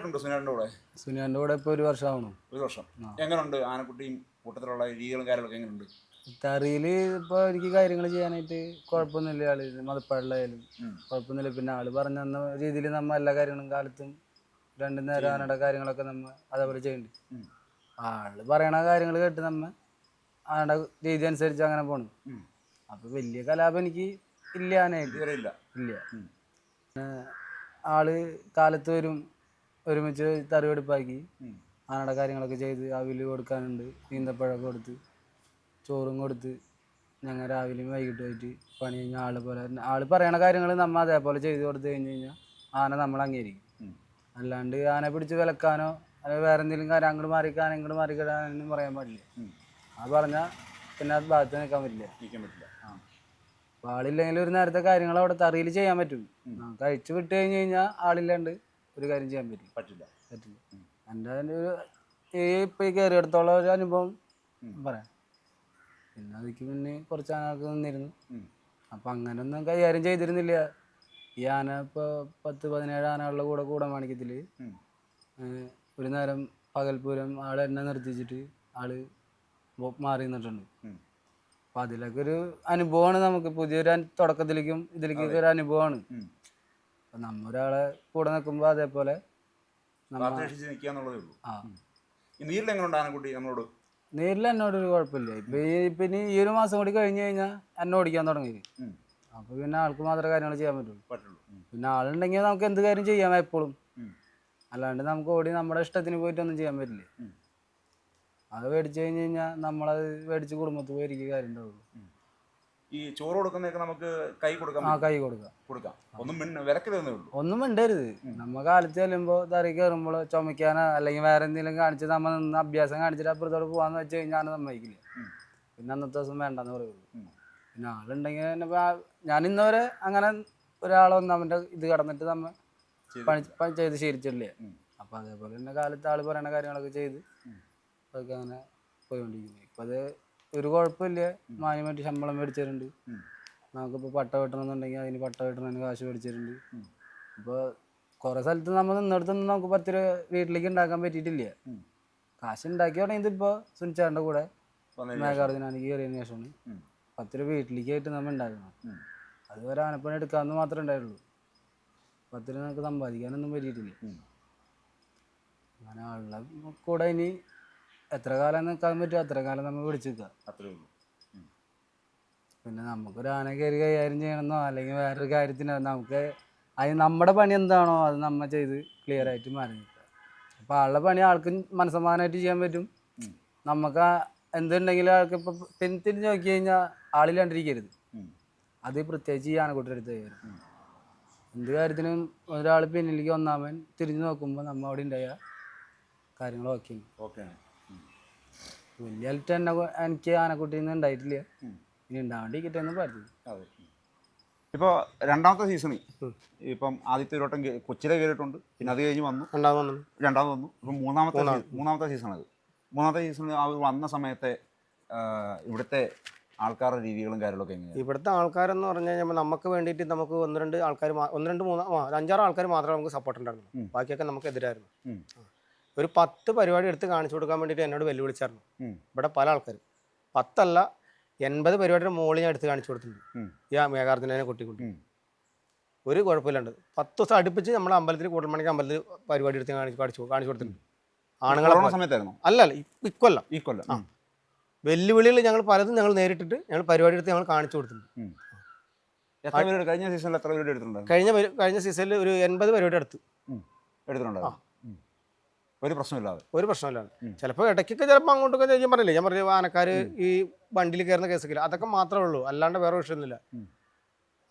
B: സുനിയാൻ്റെ കൂടെ ഇപ്പോൾ 1 വർഷം ആവണം.
C: 1 വർഷം. എങ്ങനെയുണ്ട് ആനക്കുട്ടിയും കൂട്ടത്തിലുള്ള രീതികളും കാര്യങ്ങളൊക്കെ എങ്ങനെയുണ്ട്?
B: തറിയിൽ ഇപ്പോൾ എനിക്ക് കാര്യങ്ങൾ ചെയ്യാനായിട്ട് കുഴപ്പമൊന്നുമില്ല. ആള് മതപ്പാടിലായാലും കുഴപ്പമൊന്നുമില്ല. പിന്നെ ആള് പറഞ്ഞ രീതിയിൽ നമ്മൾ എല്ലാ കാര്യങ്ങളും കാലത്തും 2 നേരം ആനയുടെ കാര്യങ്ങളൊക്കെ നമ്മൾ അതേപോലെ ചെയ്യുന്നുണ്ട്. ആള് പറയണ കാര്യങ്ങൾ കേട്ട് നമ്മൾ ആനയുടെ രീതി അനുസരിച്ച് അങ്ങനെ പോകണം. അപ്പോൾ വലിയ കലാപം എനിക്ക് ഇല്ല ആനയായിട്ട് ഇല്ല. ആള് കാലത്ത് വരും, ഒരുമിച്ച് തറിവെടുപ്പാക്കി ആനയുടെ കാര്യങ്ങളൊക്കെ ചെയ്ത് അവിൽ കൊടുക്കാനുണ്ട്, ഈന്തപ്പഴമൊക്കെ കൊടുത്ത് ചോറും കൊടുത്ത് ഞങ്ങൾ രാവിലെയും വൈകിട്ട് പോയിട്ട് പണി കഴിഞ്ഞാൽ ആൾ പറയണ കാര്യങ്ങൾ നമ്മൾ അതേപോലെ ചെയ്ത് കൊടുത്തു കഴിഞ്ഞ് കഴിഞ്ഞാൽ ആന നമ്മൾ അംഗീകരിക്കും. അല്ലാണ്ട് ആന പിടിച്ച് വിലക്കാനോ അല്ലെങ്കിൽ വേറെ എന്തെങ്കിലും കാര്യം അങ്ങോട്ട് മാറിക്കാൻ ഇങ്ങോട്ട് മാറിക്കിടാനൊന്നും പറയാൻ പാടില്ല. അത് പറഞ്ഞാൽ പിന്നെ അത് ഭാഗത്ത് നിൽക്കാൻ പറ്റില്ല. അപ്പോൾ ആളില്ലെങ്കിൽ ഒരു നേരത്തെ കാര്യങ്ങൾ അവിടെ തറിയിൽ ചെയ്യാൻ പറ്റും. കഴിച്ച് വിട്ട് കഴിഞ്ഞ് കഴിഞ്ഞാൽ ആളില്ലാണ്ട് ഒരു കാര്യം ചെയ്യാൻ പറ്റില്ല. എൻ്റെ ഒരു ഇപ്പോൾ ഈ കയറിയെടുത്തോളം ഒരു അനുഭവം പറയാം. പിന്നെ അതിക്ക് മുന്നേ കുറച്ച് ആനകൾക്ക് നിന്നിരുന്നു. അപ്പം അങ്ങനെയൊന്നും കൈകാര്യം ചെയ്തിരുന്നില്ല. ഈ ആന ഇപ്പോൾ 10-17 ആനകളുടെ കൂടെ കൂടാൻ കാണിക്കത്തിൽ ഒരു നേരം പകൽപൂരം ആൾ എന്നെ നിർത്തിച്ചിട്ട് ആൾ മാറി നിന്നിട്ടുണ്ട്. അപ്പം അതിലൊക്കെ ഒരു അനുഭവമാണ് നമുക്ക്. പുതിയൊരു തുടക്കത്തിലേക്കും ഇതിലേക്കൊക്കെ ഒരു അനുഭവമാണ്. അപ്പം നമ്മൊരാളെ കൂടെ നിൽക്കുമ്പോൾ അതേപോലെ നേരിൽ എന്നോടൊരു കുഴപ്പമില്ല. ഇപ്പം ഇനി ഈ ഒരു മാസം കൂടി കഴിഞ്ഞ് കഴിഞ്ഞാൽ എന്നെ ഓടിക്കാൻ തുടങ്ങി. അപ്പോൾ പിന്നെ ആൾക്ക് മാത്രമേ കാര്യങ്ങൾ ചെയ്യാൻ പറ്റുള്ളൂ. പിന്നെ ആളുണ്ടെങ്കിൽ നമുക്ക് എന്ത് കാര്യം ചെയ്യാം എപ്പോഴും. അല്ലാണ്ട് നമുക്ക് ഓടി നമ്മുടെ ഇഷ്ടത്തിന് പോയിട്ടൊന്നും ചെയ്യാൻ പറ്റില്ല. അത് മേടിച്ചു കഴിഞ്ഞ് കഴിഞ്ഞാൽ നമ്മളത് മേടിച്ച് കുടുംബത്തിൽ പോയി ഇരിക്കുക കാര്യം ഉണ്ടാവുള്ളൂ.
C: ഈ ചോറ് കൊടുക്കുന്നതൊക്കെ നമുക്ക് കൈ കൊടുക്കാം.
B: കൈ കൊടുക്കാം.
C: ഒന്നും
B: മിണ്ടരുത്. നമ്മ കാലത്ത് ചെല്ലുമ്പോൾ തറി കയറുമ്പോൾ ചുമക്കാനോ അല്ലെങ്കിൽ വേറെ എന്തെങ്കിലും കാണിച്ച് നമ്മൾ നിന്ന് അഭ്യാസം കാണിച്ചിട്ട് അപ്പുറത്തോട് പോകാന്ന് വെച്ച് കഴിഞ്ഞാൽ സമ്മതിക്കില്ല. പിന്നെ അന്നത്തെ ദിവസം വേണ്ടെന്ന് പറയുള്ളൂ. പിന്നെ ആളുണ്ടെങ്കിൽ ഞാൻ ഇന്നുവരെ അങ്ങനെ ഒരാളൊന്നാമൻ്റെ ഇത് കടന്നിട്ട് നമ്മൾ പണി ചെയ്ത് ശീലിച്ചില്ല. അപ്പം അതേപോലെ തന്നെ കാലത്ത് ആൾ പറയുന്ന കാര്യങ്ങളൊക്കെ ചെയ്ത് അതൊക്കെ അങ്ങനെ പോയിക്കൊണ്ടിരിക്കുന്നത്. ഇപ്പം അത് ഒരു കുഴപ്പമില്ല. മാന്യമായിട്ട് ശമ്പളം മേടിച്ചിട്ടുണ്ട്. നമുക്കിപ്പോൾ പട്ട വെട്ടണമെന്നുണ്ടെങ്കിൽ അതിന് പട്ട വെട്ടണതിന് കാശ് മേടിച്ചിട്ടുണ്ട്. ഇപ്പോൾ കുറേ സ്ഥലത്ത് നമ്മൾ നിന്നിടത്തൊന്നും നമുക്ക് 10 രൂപ വീട്ടിലേക്ക് ഉണ്ടാക്കാൻ പറ്റിയിട്ടില്ല. കാശ് ഉണ്ടാക്കി തുടങ്ങിയത് ഇപ്പോൾ സുനിച്ചാറിൻ്റെ കൂടെ മേഘാർജുനാനിക്ക് കയറിയതിന് ശേഷമാണ് 10 രൂപ വീട്ടിലേക്കായിട്ട് നമ്മൾ ഉണ്ടാക്കണം. അതുവരെ ആനപ്പണി എടുക്കാമെന്ന് മാത്രമേ ഉണ്ടായുള്ളൂ. 10 രൂപ നമുക്ക് സമ്പാദിക്കാനൊന്നും പറ്റിയിട്ടില്ല. അങ്ങനെ ആളുടെ കൂടെ ഇനി എത്ര കാലം നിൽക്കാൻ പറ്റുമോ അത്ര കാലം നമ്മൾ പിടിച്ചു നിൽക്കുക. പിന്നെ നമുക്കൊരു ആന കയറി കൈകാര്യം ചെയ്യണമെന്നോ അല്ലെങ്കിൽ വേറൊരു കാര്യത്തിനോ നമുക്ക് അതിന് നമ്മുടെ പണി എന്താണോ അത് നമ്മൾ ചെയ്ത് ക്ലിയർ ആയിട്ട് മാറി നിൽക്കുക. അപ്പോൾ ആളുടെ പണി ആൾക്ക് മനസ്സമാധാനമായിട്ട് ചെയ്യാൻ പറ്റും. നമുക്ക് എന്തുണ്ടെങ്കിലും ആൾക്ക് ഇപ്പോൾ തിരിഞ്ഞ് നോക്കി കഴിഞ്ഞാൽ ആളില്ലാണ്ടിരിക്കരുത്. അത് പ്രത്യേകിച്ച് ഈ ആനക്കുട്ടിയുടെ അടുത്ത് കയറും. എന്ത് കാര്യത്തിനും ഒരാൾ പിന്നിലേക്ക് ഒന്നാമൻ തിരിഞ്ഞു നോക്കുമ്പോൾ നമ്മൾ അവിടെ ഉണ്ടായ കാര്യങ്ങൾ ഓക്കെയാണ്. വലിയ ഹെൽറ്റ് തന്നെ എനിക്ക് ആനക്കുട്ടിയിൽ നിന്ന് ഉണ്ടായിട്ടില്ല. ഇനി ഉണ്ടാവേണ്ടിരിക്കട്ടെ എന്ന് പറഞ്ഞു.
C: ഇപ്പോൾ രണ്ടാമത്തെ സീസണിൽ ഇപ്പം ആദ്യത്തെ ഒരു വട്ടം കൊച്ചിലെ കയറിയിട്ടുണ്ട്, പിന്നെ അത് കഴിഞ്ഞ് വന്നു, രണ്ടാമത് വന്നു, ഇപ്പം മൂന്നാമത്തെ സീസണത്. മൂന്നാമത്തെ സീസണിൽ അവർ വന്ന സമയത്തെ ഇവിടുത്തെ ആൾക്കാരുടെ രീതികളും കാര്യങ്ങളൊക്കെ എങ്ങനെയാണ്?
A: ഇവിടുത്തെ ആൾക്കാരെന്ന് പറഞ്ഞു കഴിഞ്ഞാൽ നമുക്ക് വേണ്ടിയിട്ട് നമുക്ക് അഞ്ചാറ് ആൾക്കാർ മാത്രമേ നമുക്ക് സപ്പോർട്ട് ഉണ്ടായിരുന്നു. ബാക്കിയൊക്കെ നമുക്ക് എതിരായിരുന്നു. ഒരു 10 പരിപാടി എടുത്ത് കാണിച്ചു കൊടുക്കാൻ വേണ്ടിയിട്ട് എന്നോട് വെല്ലുവിളിച്ചായിരുന്നു ഇവിടെ പല ആൾക്കാരും. 10 അല്ല 80 പരിപാടിയുടെ മുകളിൽ ഞാൻ എടുത്ത് കാണിച്ചു കൊടുത്തിട്ടുണ്ട് ഈ മേഘാർജുനനെ കുട്ടിക്കുട്ടി. ഒരു കുഴപ്പമില്ലാണ്ട് 10 ദിവസം അടുപ്പിച്ച് നമ്മുടെ അമ്പലത്തിൽ കൂടൽമണിക്ക് അമ്പലത്തിൽ പരിപാടി എടുത്ത് കാണിച്ചു കൊടുത്തിട്ടുണ്ട്. ആണുങ്ങളെ സമയത്തായിരുന്നു അല്ല ഇക്കൊല്ലം വെല്ലുവിളികൾ ഞങ്ങൾ പലതും ഞങ്ങൾ നേരിട്ടിട്ട് ഞങ്ങൾ പരിപാടി എടുത്ത് ഞങ്ങൾ കാണിച്ചു കൊടുത്തിട്ടുണ്ട്.
C: കഴിഞ്ഞ സീസണിൽ എത്ര പരിപാടി എടുത്തിട്ടുണ്ട്?
A: കഴിഞ്ഞ സീസണിൽ ഒരു 80 പരിപാടി എടുത്തിട്ടുണ്ട്.
C: ഒരു പ്രശ്നമില്ലാതെ
A: ചിലപ്പോൾ ഇടയ്ക്കൊക്കെ ചിലപ്പോൾ അങ്ങോട്ടൊക്കെ ഞാൻ പറഞ്ഞില്ലേ, ഞാൻ പറഞ്ഞു ആനക്കാർ ഈ വണ്ടിയിൽ കയറുന്ന കേസൊക്കെ അതൊക്കെ മാത്രമേ ഉള്ളൂ, അല്ലാണ്ട് വേറെ വിഷയമൊന്നുമില്ല.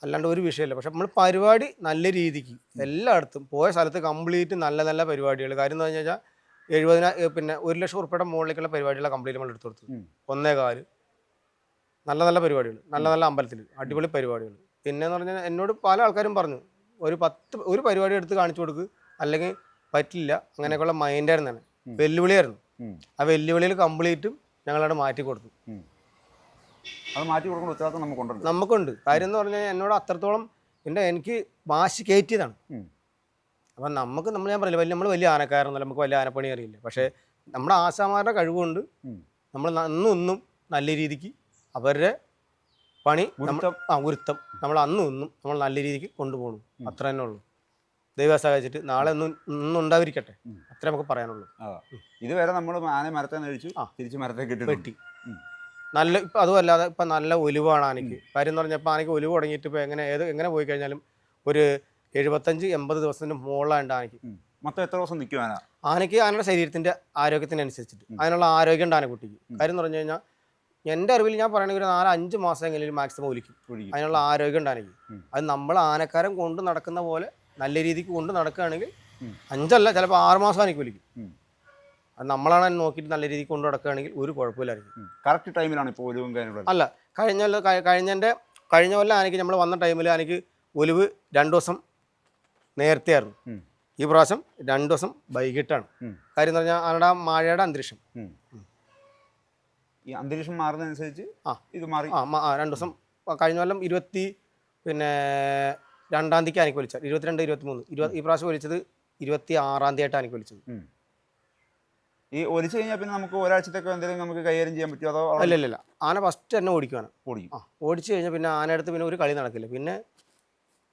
A: അല്ലാണ്ട് ഒരു വിഷയമില്ല. പക്ഷെ നമ്മൾ പരിപാടി നല്ല രീതിക്ക് എല്ലായിടത്തും പോയ സ്ഥലത്ത് കംപ്ലീറ്റ് നല്ല നല്ല പരിപാടികൾ. കാര്യം എന്ന് പറഞ്ഞു കഴിഞ്ഞാൽ 1 ലക്ഷം ഉറുപ്പിയുടെ മുകളിലേക്കുള്ള പരിപാടികളെ കംപ്ലീറ്റ് നമ്മൾ എടുത്തു കൊടുത്തു. 1.25 നല്ല നല്ല പരിപാടികൾ, നല്ല നല്ല അമ്പലത്തിൽ അടിപൊളി പരിപാടികൾ. പിന്നെന്ന് പറഞ്ഞാൽ എന്നോട് പല ആൾക്കാരും പറഞ്ഞു ഒരു പരിപാടി എടുത്ത് കാണിച്ചു കൊടുക്ക്, അല്ലെങ്കിൽ പറ്റില്ല, അങ്ങനെയൊക്കെയുള്ള മൈൻഡായിരുന്നു. വെല്ലുവിളിയായിരുന്നു. ആ വെല്ലുവിളിയിൽ കംപ്ലീറ്റും ഞങ്ങളവിടെ മാറ്റി കൊടുത്തു.
C: അത് മാറ്റി കൊടുക്കുന്ന ഉത്തരവാദിത്വം
A: നമുക്കുണ്ട്. കാര്യം എന്ന് പറഞ്ഞാൽ എന്നോട് അത്രത്തോളം എനിക്ക് വാശി കയറ്റിയതാണ്. അപ്പം ഞാൻ പറയില്ല നമ്മൾ വലിയ ആനക്കാരൊന്നുമല്ല, നമുക്ക് വലിയ ആനപ്പണി അറിയില്ല. പക്ഷേ നമ്മുടെ ആശാമാരുടെ കഴിവുകൊണ്ട് നമ്മൾ അന്നും നല്ല രീതിക്ക് അവരുടെ പണി ഗുരുത്തം നമ്മൾ അന്നും നമ്മൾ നല്ല രീതിക്ക് കൊണ്ടുപോകണം. അത്ര തന്നെ ഉള്ളൂ. ദൈവം സഹായിച്ചിട്ട് നാളെ ഒന്നും ഉണ്ടായിരിക്കട്ടെ, അത്ര നമുക്ക് പറയാനുള്ളൂ.
C: ഇതുവരെ നമ്മൾ ആന മരത്തെ കഴിച്ചു, തിരിച്ച് മരത്തെ കെട്ടി
A: നല്ല. ഇപ്പം അതുമല്ലാതെ ഇപ്പം നല്ല ഒലിവാണ് ആനയ്ക്ക്. കാര്യം എന്ന് പറഞ്ഞാൽ ഇപ്പം ആനയ്ക്ക് ഒലിവ് തുടങ്ങിയിട്ട് ഇപ്പോൾ എങ്ങനെ പോയി കഴിഞ്ഞാലും ഒരു 75-80 ദിവസത്തിന് മുകളിലായിട്ട് ആനയ്ക്ക്.
C: മൊത്തം എത്ര ദിവസം നിൽക്കും
A: ആനയ്ക്ക് ആനയുടെ ശരീരത്തിൻ്റെ ആരോഗ്യത്തിനനുസരിച്ചിട്ട് അതിനുള്ള ആരോഗ്യം ഉണ്ട് ആനക്കുട്ടിക്ക്. കാര്യം എന്ന് പറഞ്ഞു കഴിഞ്ഞാൽ എൻ്റെ അറിവിൽ ഞാൻ പറയുകയാണെങ്കിൽ ഒരു 4-5 മാസം എങ്കിലും മാക്സിമം ഒലിക്കും. അതിനുള്ള ആരോഗ്യം ഉണ്ട് ആനയ്ക്ക്. അത് നമ്മൾ ആനക്കാരൻ കൊണ്ട് നടക്കുന്ന പോലെ നല്ല രീതിക്ക് കൊണ്ട് നടക്കുകയാണെങ്കിൽ 5 അല്ല ചിലപ്പോൾ 6 മാസം ആനയ്ക്ക് ഒലിക്കും. അത് നമ്മളാണ് നോക്കിയിട്ട് നല്ല രീതിക്ക് കൊണ്ട് നടക്കുകയാണെങ്കിൽ ഒരു കുഴപ്പമില്ലായിരിക്കും.
C: കറക്റ്റ് ടൈമിലാണ് ഇപ്പോൾ ഒലിവും കാര്യങ്ങളും.
A: അല്ല കഴിഞ്ഞ കൊല്ലം ആനയ്ക്ക് നമ്മൾ വന്ന ടൈമിൽ ആനയ്ക്ക് ഒലിവ് 2 ദിവസം നേരത്തെ ആയിരുന്നു. ഈ പ്രാവശ്യം 2 ദിവസം വൈകിട്ടാണ്. കാര്യം എന്ന് പറഞ്ഞാൽ ആനയുടെ മഴയുടെ അന്തരീക്ഷം
C: ഈ അന്തരീക്ഷം മാറുന്നതനുസരിച്ച് ഇത് മാറി
A: 2 ദിവസം. കഴിഞ്ഞ കൊല്ലം 22-ാം തീയതിക്ക് ആനയ്ക്ക് വലിച്ചത് 22-23 ഈ പ്രാവശ്യം വലിച്ചത് 26-ാം തീയതി ആയിട്ട് ആനയ്ക്ക് വലിച്ചത്.
C: ഈ ഒലിച്ചു കഴിഞ്ഞാൽ പിന്നെ നമുക്ക് ഒരാഴ്ചത്തേക്ക് എന്തെങ്കിലും നമുക്ക് കൈകാര്യം ചെയ്യാൻ പറ്റുമോ? അതോ
A: അല്ലല്ല, ആന ഫസ്റ്റ് തന്നെ ഓടിക്കുവാണ്. ഓടിച്ചു കഴിഞ്ഞാൽ പിന്നെ ആനയടുത്ത് പിന്നെ ഒരു കളി നടക്കില്ല. പിന്നെ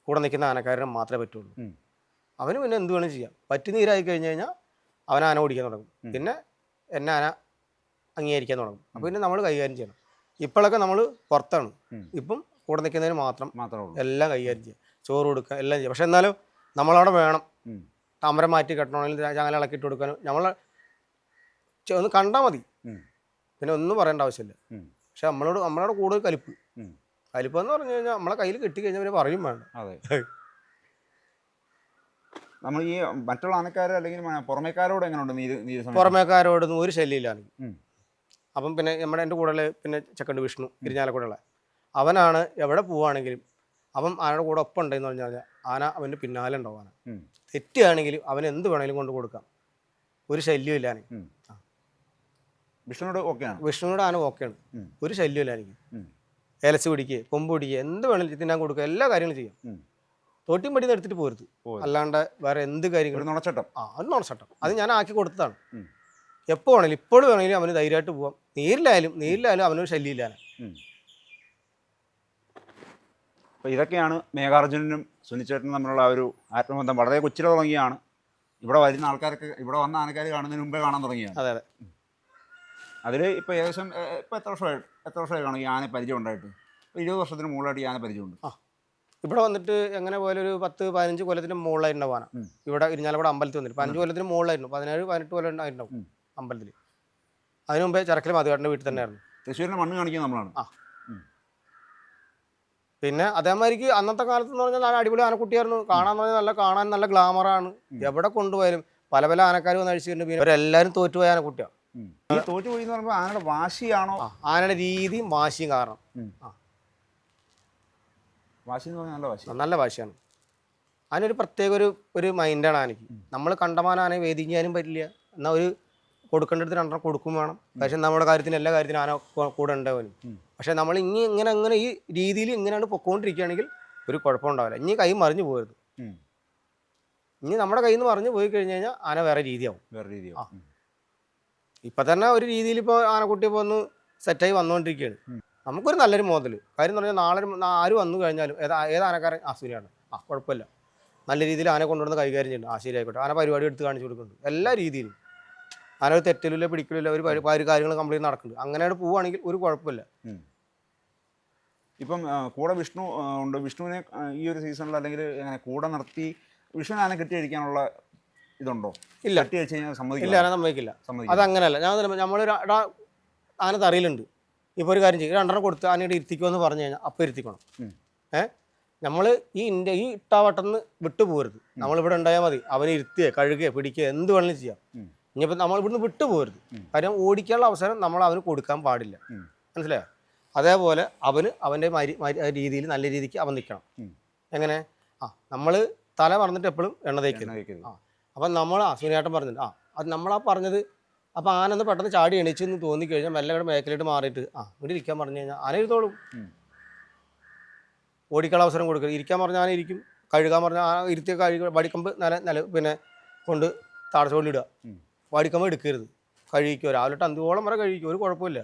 A: കൂടെ നിൽക്കുന്ന ആനക്കാരനെ മാത്രമേ പറ്റുള്ളൂ. അവന് പിന്നെ എന്ത് വേണം ചെയ്യാം. പറ്റി നീരായി കഴിഞ്ഞ് കഴിഞ്ഞാൽ അവൻ ആന ഓടിക്കാൻ തുടങ്ങും. പിന്നെ എന്നെ ആന അംഗീകരിക്കാൻ തുടങ്ങും. അപ്പോൾ പിന്നെ നമ്മൾ കൈകാര്യം ചെയ്യണം. ഇപ്പോഴൊക്കെ നമ്മൾ പുറത്താണ്. ഇപ്പം കൂടെ നിൽക്കുന്നതിന് മാത്രമേ എല്ലാം കൈകാര്യം ചെയ്യാം. ചോറ് കൊടുക്കുക എല്ലാം ചെയ്യാം. പക്ഷെ എന്നാലും നമ്മളവിടെ വേണം. താമര മാറ്റി കെട്ടണമെങ്കിൽ ചങ്ങല ഇളക്കിയിട്ട് കൊടുക്കാനും നമ്മൾ ഒന്ന് കണ്ടാൽ മതി. പിന്നെ ഒന്നും പറയേണ്ട ആവശ്യമില്ല. പക്ഷെ നമ്മളോട് കൂടുതൽ കലിപ്പ് എന്ന് പറഞ്ഞു കഴിഞ്ഞാൽ നമ്മളെ കയ്യിൽ കിട്ടിക്കഴിഞ്ഞാൽ പിന്നെ പറയും വേണ്ട.
C: അതെ. നമ്മൾ ഈ മറ്റുള്ള ആനക്കാർ അല്ലെങ്കിൽ പുറമേക്കാരോട് എങ്ങനെയുണ്ട്?
A: പുറമേക്കാരോടൊന്നും ഒരു ശല്യമില്ലാണ്. അപ്പം പിന്നെ എൻ്റെ കൂടെ പിന്നെ ചെക്കണ്ട് വിഷ്ണു ഇരിഞ്ഞാലക്കൂടെയുള്ള അവനാണ് എവിടെ പോവുകയാണെങ്കിലും അവൻ ആനയുടെ കൂടെ ഒപ്പം ഉണ്ടെന്ന് പറഞ്ഞാൽ ആന അവൻ്റെ പിന്നാലെ ഉണ്ടാവും. ആന തെറ്റുകയാണെങ്കിൽ അവൻ എന്ത് വേണമെങ്കിലും കൊണ്ട് കൊടുക്കാം. ഒരു ശല്യമില്ല ആന. വിഷ്ണുവിനോട് ആന ഓക്കെയാണ്. ഒരു ശല്യമില്ല എനിക്ക്. ഇലച്ച് പിടിക്കുക, കൊമ്പ് പിടിക്കുക, എന്ത് വേണമെങ്കിലും തിന്നാൻ കൊടുക്കുക, എല്ലാ കാര്യങ്ങളും ചെയ്യാം. തോട്ടിയും പടിയിൽ നിന്ന് എടുത്തിട്ട് പോരുത്. അല്ലാണ്ട് വേറെ എന്ത് കാര്യങ്ങളും അത് നുണച്ചട്ടം അത് ഞാൻ ആക്കി കൊടുത്തതാണ്. എപ്പോൾ വേണമെങ്കിലും ഇപ്പോഴും വേണമെങ്കിലും അവന് ധൈര്യമായിട്ട് പോവാം. നീരിലായാലും അവനൊരു ശല്യമില്ല.
C: അപ്പോൾ ഇതൊക്കെയാണ് മേഘാർജുനനും സുനിച്ചേട്ടനും തമ്മിലുള്ള ആ ഒരു ആത്മബന്ധം. വളരെ കൊച്ചിലെ തുടങ്ങിയാണ്. ഇവിടെ വരുന്ന ആൾക്കാരൊക്കെ ഇവിടെ വന്ന ആനക്കാർ കാണുന്നതിന് മുമ്പേ കാണാൻ തുടങ്ങിയാണ്.
A: അതെ.
C: അതിൽ ഇപ്പോൾ ഏകദേശം ഇപ്പോൾ എത്ര വർഷമായി കാണും ഈ ആന പരിചയം ഉണ്ടായിട്ട്? 20 വർഷത്തിന് മുകളിലായിട്ട് ഈ ആന പരിചയമുണ്ട്.
A: ഇവിടെ വന്നിട്ട് എങ്ങനെ പോയാലും ഒരു 10-15 കൊല്ലത്തിന് മുകളിലായിട്ടുണ്ടാവും ആന. ഇവിടെ ഇരിഞ്ഞാലക്കുട അമ്പലത്തിൽ വന്നിട്ട് 15 കൊല്ലത്തിന് മുകളിലായിരുന്നു. 17-18 കൊല്ലം ആയിട്ടുണ്ടാവും അമ്പലത്തിൽ. അതിന് മുമ്പേ ചരക്കൽ മധുകാരൻ്റെ വീട്ടിൽ തന്നെയായിരുന്നു.
C: തൃശ്ശൂരിനെ മണ്ണ് കാണിക്കുന്നത് നമ്മളാണ്.
A: പിന്നെ അതേമാതിരിക്ക് അന്നത്തെ കാലത്ത് എന്ന് പറഞ്ഞാൽ നല്ല അടിപൊളി ആനക്കുട്ടിയായിരുന്നു. കാണാൻ നല്ല ഗ്ലാമറാണ്. എവിടെ കൊണ്ടുപോയാലും പല ആനക്കാർ വന്ന് അഴിച്ചിട്ടുണ്ട്. പിന്നെ അവരെല്ലാവരും തോറ്റുപോയ ആനക്കുട്ടിയാണ്.
C: തോറ്റുപോയി എന്ന് പറയുമ്പോൾ ആനയുടെ വാശിയാണോ?
A: ആനയുടെ രീതിയും വാശിയും കാരണം.
C: വാശി എന്ന് പറഞ്ഞാൽ നല്ല വാശി.
A: നല്ല വാശിയാണ്. അതിനൊരു പ്രത്യേക ഒരു മൈൻഡാണ് ആനയ്ക്ക്. നമ്മൾ കണ്ടമാനം ആനയെ വേദിക്കാനും പറ്റില്ല, എന്നാൽ ഒരു കൊടുക്കേണ്ടടുത്ത് രണ്ടെണ്ണം കൊടുക്കും വേണം. പക്ഷെ നമ്മുടെ കാര്യത്തിന് എല്ലാ കാര്യത്തിനും ആന കൂടെ ഉണ്ടാവും. പക്ഷെ നമ്മൾ ഇങ്ങനെ ഈ രീതിയിൽ ഇങ്ങനെയാണ് പൊക്കോണ്ടിരിക്കുകയാണെങ്കിൽ ഒരു കുഴപ്പമുണ്ടാവില്ല. ഇനി കൈ മറിഞ്ഞു പോകരുത്. ഇനി നമ്മുടെ കയ്യിൽ നിന്ന് മറിഞ്ഞു പോയി കഴിഞ്ഞ് കഴിഞ്ഞാൽ ആന വേറെ രീതിയാവും. ഇപ്പം തന്നെ ഒരു രീതിയിൽ ഇപ്പോൾ ആനക്കുട്ടി ഇപ്പോൾ ഒന്ന് സെറ്റായി വന്നുകൊണ്ടിരിക്കുകയാണ്. നമുക്കൊരു നല്ലൊരു മോഡൽ. കാര്യം എന്ന് പറഞ്ഞാൽ നാളെ ആര് വന്നു കഴിഞ്ഞാലും ഏത് ആനക്കാരൻ സൂര്യാണ്, കുഴപ്പമില്ല, നല്ല രീതിയിൽ ആന കൊണ്ടുവന്ന് കൈകാര്യം ചെയ്യുന്നുണ്ട്. ശരി ആയിക്കോട്ടെ, ആന പരിപാടി എടുത്ത് കാണിച്ചു കൊടുക്കുന്നുണ്ട്. എല്ലാ രീതിയിലും ആന ഒരു തെറ്റലില്ല, പിടിക്കലില്ല, ഒരു കാര്യങ്ങൾ കംപ്ലീറ്റ് നടക്കുന്നുണ്ട്. അങ്ങനെയാണ് പോവുകയാണെങ്കിൽ ഒരു കുഴപ്പമില്ല.
C: ഇപ്പം കൂടെ വിഷ്ണു ഉണ്ട്. വിഷ്ണുവിനെ ഈ ഒരു സീസണിൽ അല്ലെങ്കിൽ എങ്ങനെ കൂടെ നിർത്തി വിഷ്ണുവിനെ ആന കെട്ടിയടിക്കാനുള്ള ഇതുണ്ടോ?
A: ഇല്ല,
C: കെട്ടിയടിച്ച് കഴിഞ്ഞാൽ സമ്മതിക്കില്ല.
A: ഇല്ല, ആന സമ്മതിക്കില്ല. അതങ്ങനെയല്ല. നമ്മൾ ആന തറിയിലുണ്ട്. ഇപ്പോൾ ഒരു കാര്യം ചെയ്യും, രണ്ടെണ്ണം കൊടുത്ത് ആനയുടെ ഇരുത്തിക്കുമെന്ന് പറഞ്ഞു കഴിഞ്ഞാൽ അപ്പം ഇരുത്തിക്കണം. നമ്മൾ ഈ ഇട്ടാവട്ടെന്ന് വിട്ടു പോകരുത്. നമ്മളിവിടെ ഉണ്ടായാൽ മതി, അവനെ ഇരുത്തിയേ കഴുകുകയോ പിടിക്കുകയോ എന്ത് വേണമെങ്കിലും ചെയ്യാം. ഇനിയിപ്പോൾ നമ്മൾ ഇവിടുന്ന് വിട്ടു പോകരുത്. കാര്യം ഓടിക്കാനുള്ള അവസരം നമ്മൾ അവന് കൊടുക്കാൻ പാടില്ല. മനസ്സിലായോ? അതേപോലെ അവൻ്റെ രീതിയിൽ നല്ല രീതിക്ക് അവൻ നിൽക്കണം. എങ്ങനെ? നമ്മൾ തല പറഞ്ഞിട്ട് എപ്പോഴും എണ്ണ തേക്കണം. അപ്പം നമ്മൾ സൂര്യേട്ടൻ പറഞ്ഞിട്ട് അത് നമ്മളാ പറഞ്ഞത്. അപ്പോൾ ആനന്ന് പെട്ടെന്ന് ചാടി എണീച്ചെന്ന് തോന്നിക്കഴിഞ്ഞാൽ മെല്ലെ ഇവിടെ മേഖലയിട്ട് മാറിയിട്ട് ഇവിടെ ഇരിക്കാൻ പറഞ്ഞു കഴിഞ്ഞാൽ ആന ഇരുത്തോളും. ഓടിക്കാനുള്ള അവസരം കൊടുക്കുക. ഇരിക്കാൻ പറഞ്ഞാൽ ആന ഇരിക്കും, കഴുകാൻ പറഞ്ഞാൽ ആന ഇരുത്തിയ വടിക്കമ്പ് പിന്നെ കൊണ്ട് താടച്ചോളിടുക. വടിക്കമ്പ് എടുക്കരുത്, കഴിയിക്കോ, രാവിലെ അന്തുവോളം വരെ കഴിയിക്കും, ഒരു കുഴപ്പമില്ല.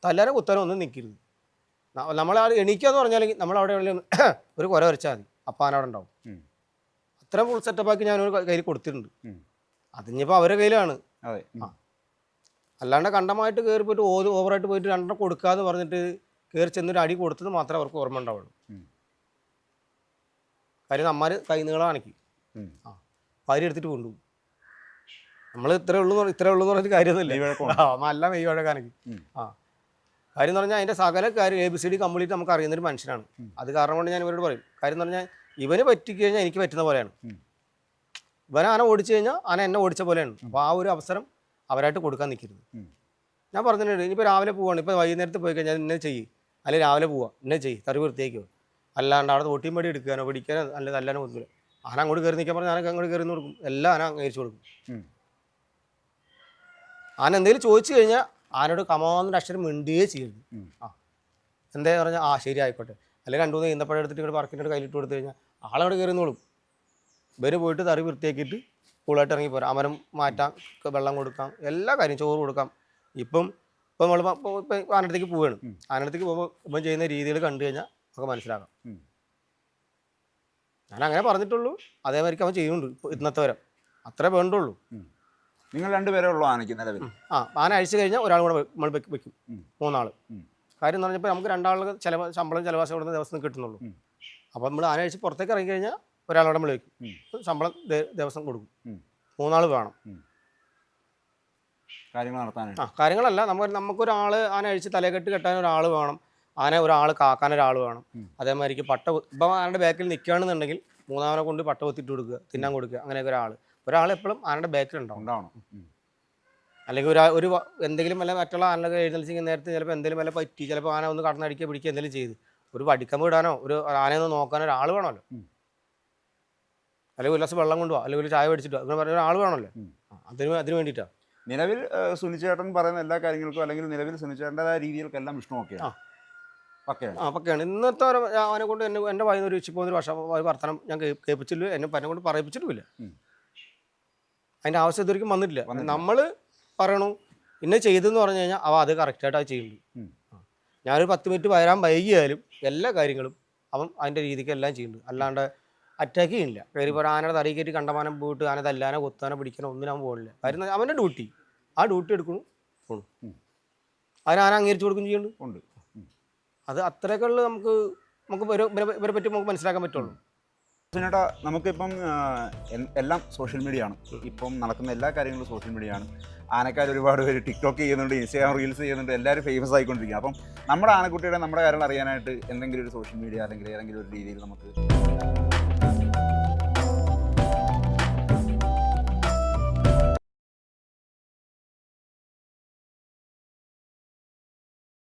A: തല്ലാനും കുത്താനും ഒന്നും നിൽക്കരുത്. നമ്മൾ എണീക്കുക എന്ന് പറഞ്ഞാൽ നമ്മളവിടെ ഒരു കുര വരച്ചാൽ മതി, അപ്പം ആന അവിടെ ഉണ്ടാവും. അത്ര ഫുൾ സെറ്റപ്പാക്കി ഞാനൊരു കയ്യിൽ കൊടുത്തിട്ടുണ്ട്. അതിനിപ്പോൾ അവരുടെ കയ്യിലാണ്. അല്ലാണ്ട് കണ്ടമായിട്ട് കയറി പോയിട്ട് ഓവറായിട്ട് പോയിട്ട് രണ്ടെണ്ണം കൊടുക്കാന്ന് പറഞ്ഞിട്ട് കയറി ചെന്നൊരു അടി കൊടുത്തത് മാത്രമേ അവർക്ക് ഓർമ്മ ഉണ്ടാവുള്ളൂ. കാര്യം നമ്മാർ കൈ നീളാണെങ്കിൽ പാരി എടുത്തിട്ട് കൊണ്ടുപോകും. നമ്മൾ ഇത്രേ ഉള്ളൂ എന്ന് പറഞ്ഞിട്ട് കാര്യമൊന്നുമില്ല. നല്ല മെയ് വഴക്കാണെങ്കിൽ കാര്യം എന്ന് പറഞ്ഞാൽ അതിൻ്റെ സകല കാര്യം ABCD കംപ്ലീറ്റ് നമുക്ക് അറിയുന്നൊരു മനുഷ്യനാണ്. അത് കാരണം കൊണ്ട് ഞാൻ ഇവരോട് പറയും, കാര്യം എന്ന് പറഞ്ഞാൽ ഇവന് പറ്റിക്കഴിഞ്ഞാൽ എനിക്ക് പറ്റുന്ന പോലെയാണ്. ഇവൻ ആന ഓടിച്ചു കഴിഞ്ഞാൽ ആന എന്നെ ഓടിച്ച പോലെയാണ്. അപ്പോൾ ആ ഒരു അവസരം അവരായിട്ട് കൊടുക്കാൻ നിൽക്കരുത്. ഞാൻ പറഞ്ഞിട്ടുണ്ട്, ഇനിയിപ്പോൾ രാവിലെ പോവാണ്, ഇപ്പോൾ വൈകുന്നേരത്ത് പോയി കഴിഞ്ഞാൽ ഇന്നെ ചെയ്യും, അല്ലെങ്കിൽ രാവിലെ പോവാം ഇന്നെ ചെയ്യും, തറി വൃത്തിയാക്കോ. അല്ലാണ്ട് അവിടെ തോട്ടിയും പടി എടുക്കാനോ പിടിക്കാനോ അല്ലെങ്കിൽ തല്ലാനോ ഒന്നുമില്ല. ആന അങ്ങോട്ട് കയറി നിൽക്കാൻ പറഞ്ഞാൽ ആനക്ക് അങ്ങോട്ട് കയറി കൊടുക്കും. എല്ലാം ആന അംഗീകരിച്ചു കൊടുക്കും. ആന എന്തെങ്കിലും ചോദിച്ചു കഴിഞ്ഞാൽ ആനോട് കമാന്നൊരു അക്ഷരം മിണ്ടുകയേ ചെയ്യരുത്. എന്താ പറഞ്ഞാൽ ശരി ആയിക്കോട്ടെ, അല്ലെങ്കിൽ 2-3 ഈന്തപ്പഴം എടുത്തിട്ട് ഇങ്ങോട്ട് പറക്കിൻ്റെ കയ്യിലിട്ട് കൊടുത്തു കഴിഞ്ഞാൽ ആളവിടെ കയറുന്നോളും. ഇവര് പോയിട്ട് തറി വൃത്തിയാക്കിയിട്ട് കൂളായിട്ട് ഇറങ്ങി പോരാം. അമരം മാറ്റാം, വെള്ളം കൊടുക്കാം, എല്ലാ കാര്യം, ചോറ് കൊടുക്കാം. ഇപ്പം നമ്മൾ ആനടുത്തേക്ക് പോവുകയാണ്. ആനടുത്തേക്ക് പോകുമ്പോൾ ഇപ്പം ചെയ്യുന്ന രീതികൾ കണ്ടു കഴിഞ്ഞാൽ നമുക്ക് മനസ്സിലാക്കാം. ഞാൻ അങ്ങനെ പറഞ്ഞിട്ടുള്ളൂ, അതേമാതിരിക്ക് അവൻ ചെയ്യുന്നുണ്ട്. ഇപ്പോൾ ഇന്നത്തെ വരെ അത്രേ വേണ്ടുള്ളൂ.
C: നിങ്ങൾ രണ്ടുപേരേ ഉള്ളൂ ആനയ്ക്ക് നിലവിൽ?
A: ആന അഴിച്ചു കഴിഞ്ഞാൽ ഒരാൾ കൂടെ നമ്മൾ വെക്കും, 3 ആൾ. കാര്യം എന്ന് പറഞ്ഞപ്പോൾ നമുക്ക് 2 ആളുകൾ ശമ്പളം ചിലവാസം കൊടുക്കുന്ന ദിവസം കിട്ടുന്നുള്ളൂ. അപ്പോൾ നമ്മൾ ആന അഴിച്ച് പുറത്തേക്ക് ഇറങ്ങി കഴിഞ്ഞാൽ ഒരാളോടെ നമ്മൾ വെക്കും, ശമ്പളം ദിവസം കൊടുക്കും. 3 ആൾ വേണം
C: കാര്യങ്ങൾ നടത്താനാണ്.
A: കാര്യങ്ങളല്ല, നമുക്കൊരാൾ ആന അഴിച്ച് തലകെട്ട് കെട്ടാൻ ഒരാൾ വേണം, ആന ഒരാൾ കാക്കാൻ ഒരാൾ വേണം. അതേമാതിരിക്ക് ഇപ്പം ആനയുടെ ബാക്കിൽ നിൽക്കുകയാണെന്നുണ്ടെങ്കിൽ 3ആമനെ കൊണ്ട് പട്ട കൊത്തിട്ട് കൊടുക്കുക, തിന്നാൻ കൊടുക്കുക, അങ്ങനെയൊക്കെ ഒരാൾ എപ്പോഴും ആനയുടെ ബാക്കിൽ ഉണ്ടാവണം. അല്ലെങ്കിൽ ഒരു എന്തെങ്കിലും വല്ല മറ്റുള്ള ആനകളൊക്കെ എഴുന്നേൽച്ചെങ്കിൽ നേരത്തെ ചിലപ്പോൾ എന്തെങ്കിലും വല്ല പറ്റി, ചിലപ്പോൾ ആന ഒന്ന് കടന്നടിക്കുക പിടിക്കുക എന്തെങ്കിലും ചെയ്ത് ഒരു വടിക്കമ്പ് ഇടാനോ ഒരു ആനയൊന്ന് നോക്കാനോ ഒരാൾ വേണമല്ലോ. അല്ലെങ്കിൽ ഒരു ഗ്ലാസ് വെള്ളം കൊണ്ടുപോകാം, അല്ലെങ്കിൽ ഒരു ചായ മേടിച്ചിട്ടോ, അങ്ങനെ പറഞ്ഞ ഒരാൾ വേണമല്ലോ. അതിന് വേണ്ടിയിട്ടാണ്.
C: നിലവിൽ സുനിച്ചേട്ടൻ പറയുന്ന എല്ലാ കാര്യങ്ങൾക്കും അല്ലെങ്കിൽ നിലവിൽ സുനിച്ചേട്ടൻ്റെതായ രീതികൾക്കെല്ലാം വിഷ്ണു ഒക്കെയാണ്.
A: പക്കയാണ്. ഇന്നത്തെ അവനെ കൊണ്ട് എൻ്റെ വായിന്ന് ഒരു ഇച്ചിപ്പോൾ ഒരു വർത്തനം ഞാൻ കേൾപ്പിച്ചില്ല, എന്നെ എന്നെ കൊണ്ട് പറയിപ്പിച്ചിട്ടുമില്ല. അതിൻ്റെ ആവശ്യം ഇതുവരെയും വന്നിട്ടില്ല. നമ്മൾ പറയണു ഇന്നെ ചെയ്തെന്ന് പറഞ്ഞു കഴിഞ്ഞാൽ അവ അത് കറക്റ്റായിട്ട് അത് ചെയ്യുന്നുണ്ട്. ഞാനൊരു 10 മിനിറ്റ് വരാൻ വൈകിയാലും എല്ലാ കാര്യങ്ങളും അവൻ അതിൻ്റെ രീതിക്ക് എല്ലാം ചെയ്യുന്നുണ്ട്. അല്ലാണ്ട് അറ്റാക്ക് ചെയ്യുന്നില്ല. കയറി ഇപ്പോൾ ആനയുടെ തറയിൽ കയറ്റി കണ്ടമാനം പോയിട്ട് ആന തല്ലാനോ കൊത്താനോ പിടിക്കാനോ ഒന്നിനും അവൻ പോകുന്നില്ല. കാര്യം അവൻ്റെ ഡ്യൂട്ടി എടുക്കണം പോണു. അതിന് ആന അംഗീകരിച്ചു കൊടുക്കുകയും ചെയ്യുന്നുണ്ട്. അത് അത്രയൊക്കെ ഉള്ളു നമുക്ക് ഇവരെ പറ്റി നമുക്ക് മനസ്സിലാക്കാൻ പറ്റുള്ളൂ.
C: സുനേട്ടാ, നമുക്കിപ്പം എല്ലാം സോഷ്യൽ മീഡിയ ആണ്. ഇപ്പം നടക്കുന്ന എല്ലാ കാര്യങ്ങളും സോഷ്യൽ മീഡിയ ആണ്. ആനക്കാർ ഒരുപാട് പേര് ടിക്ടോക്ക് ചെയ്യുന്നുണ്ട്, ഇൻസ്റ്റാഗ്രാം റീൽസ് ചെയ്യുന്നുണ്ട്, എല്ലാവരും ഫേമസ് ആയിക്കൊണ്ടിരിക്കുക. അപ്പം നമ്മുടെ ആനക്കുട്ടിയുടെ നമ്മുടെ കാര്യങ്ങൾ അറിയാനായിട്ട് എന്തെങ്കിലും ഒരു സോഷ്യൽ മീഡിയ അല്ലെങ്കിൽ ഏതെങ്കിലും ഒരു രീതിയിൽ നമുക്ക്